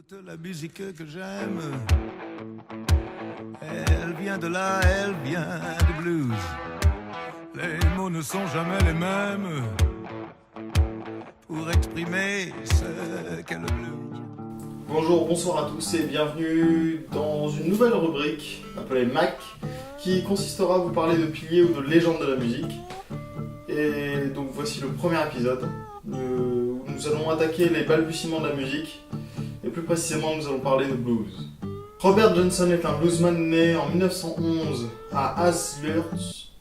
Toute la musique que j'aime, elle vient de là, elle vient du blues. Les mots ne sont jamais les mêmes pour exprimer ce qu'est le blues. Bonjour, bonsoir à tous et bienvenue dans une nouvelle rubrique appelée MAC qui consistera à vous parler de piliers ou de légendes de la musique. Et donc voici le premier épisode où nous allons attaquer les balbutiements de la musique et plus précisément nous allons parler de blues. Robert Johnson est un bluesman né en 1911 à Ashurst,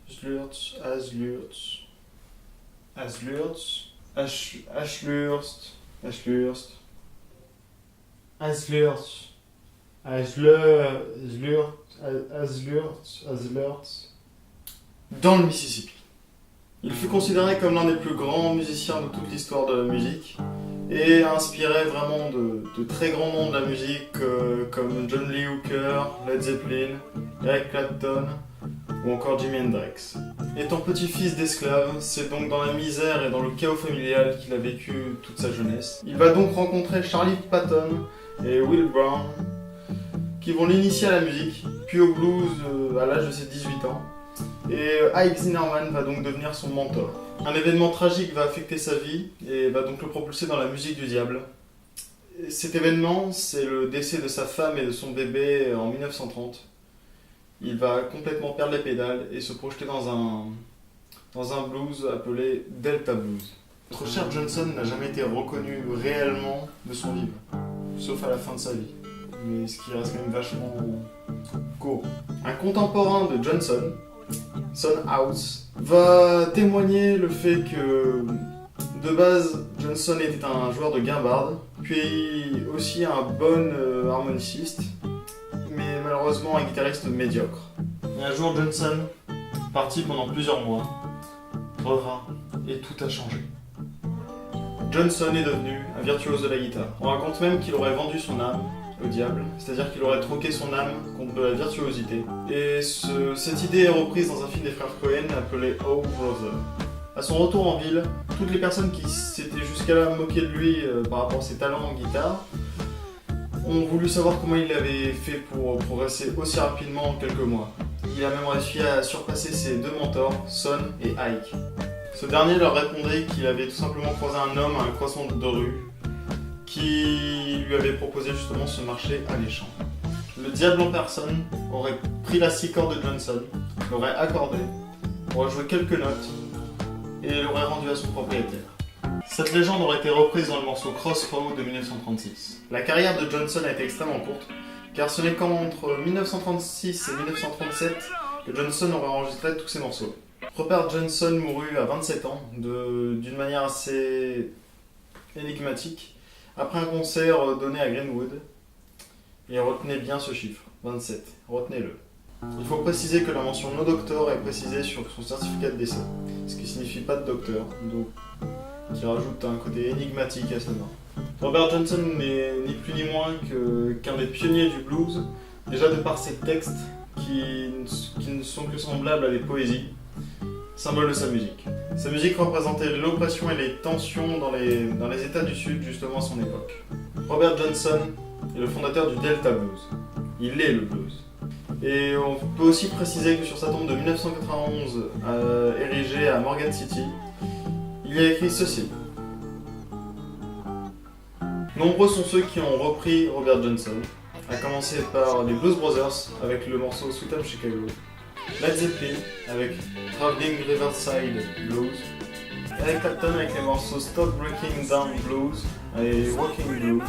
dans le Mississippi. Il fut considéré comme l'un des plus grands musiciens de toute l'histoire de la musique et a inspiré vraiment de très grands noms de la musique comme John Lee Hooker, Led Zeppelin, Eric Clapton ou encore Jimi Hendrix. Étant petit-fils d'esclave, c'est donc dans la misère et dans le chaos familial qu'il a vécu toute sa jeunesse. Il va donc rencontrer Charlie Patton et Will Brown qui vont l'initier à la musique, puis au blues à l'âge de ses 18 ans. Et Ike Zinnerman va donc devenir son mentor. Un événement tragique va affecter sa vie et va donc le propulser dans la musique du diable. Et cet événement, c'est le décès de sa femme et de son bébé en 1930. Il va complètement perdre les pédales et se projeter dans un blues appelé Delta Blues. Notre cher Johnson n'a jamais été reconnu réellement de son vivant, sauf à la fin de sa vie. Mais ce qui reste quand même vachement court. Un contemporain de Johnson, Son House, va témoigner le fait que de base Johnson était un joueur de guimbarde, puis aussi un bon harmoniciste, mais malheureusement un guitariste médiocre. Et un jour Johnson partit pendant plusieurs mois, revint et tout a changé. Johnson est devenu un virtuose de la guitare. On raconte même qu'il aurait vendu son âme au diable, c'est-à-dire qu'il aurait troqué son âme contre de la virtuosité. Et cette idée est reprise dans un film des frères Coen appelé Oh Brother. A son retour en ville, toutes les personnes qui s'étaient jusqu'à là moquées de lui par rapport à ses talents en guitare ont voulu savoir comment il avait fait pour progresser aussi rapidement en quelques mois. Il a même réussi à surpasser ses deux mentors, Son et Ike. Ce dernier leur répondait qu'il avait tout simplement croisé un homme à un croisement de rue qui lui avait proposé justement ce marché alléchant. Le diable en personne aurait pris la scie corde de Johnson, l'aurait accordé, aurait joué quelques notes et l'aurait rendu à son propriétaire. Cette légende aurait été reprise dans le morceau Crossroad de 1936. La carrière de Johnson a été extrêmement courte, car ce n'est qu'entre 1936 et 1937 que Johnson aurait enregistré tous ses morceaux. Robert Johnson mourut à 27 ans, d'une manière assez énigmatique, après un concert donné à Greenwood. Et retenez bien ce chiffre, 27, retenez-le. Il faut préciser que la mention no doctor est précisée sur son certificat de décès, ce qui signifie pas de docteur, donc qui rajoute un côté énigmatique à sa mort. Robert Johnson n'est ni plus ni moins qu'un des pionniers du blues, déjà de par ses textes qui ne sont que semblables à des poésies, symbole de sa musique. Sa musique représentait l'oppression et les tensions dans les États du Sud justement à son époque. Robert Johnson est le fondateur du Delta Blues. Il est le blues. Et on peut aussi préciser que sur sa tombe de 1991, érigée à Morgan City, il y a écrit ceci. Nombreux sont ceux qui ont repris Robert Johnson, à commencer par les Blues Brothers avec le morceau Sweet Home Chicago, Led Zeppelin avec Traveling Riverside Blues, Eric Clapton avec les morceaux Stop Breaking Down Blues et Walking Blues.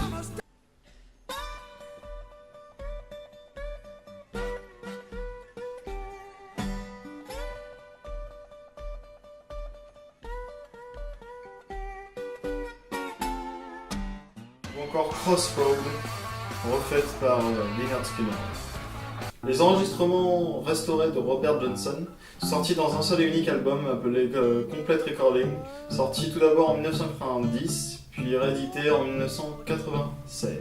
Ou encore Crossroad, refaite par Lynyrd Skynyrd. Les enregistrements restaurés de Robert Johnson, sortis dans un seul et unique album appelé Complete Recording, sorti tout d'abord en 1990, puis réédité en 1996.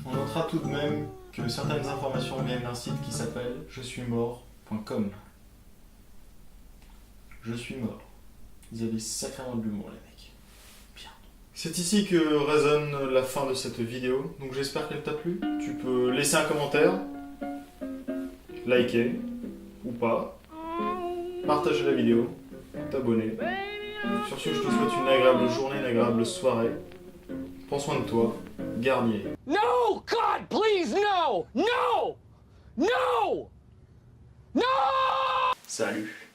On notera tout de même que certaines informations viennent d'un site qui s'appelle jesuismort.com. Je suis mort. Ils avaient sacrément de l'humour, les mecs. Bien. C'est ici que résonne la fin de cette vidéo, donc j'espère qu'elle t'a plu. Tu peux laisser un commentaire, liker, ou pas, partager la vidéo, t'abonner. Sur ce, je te souhaite une agréable journée, une agréable soirée. Prends soin de toi, Garnier. No! God, please, no! No! No! No! Salut.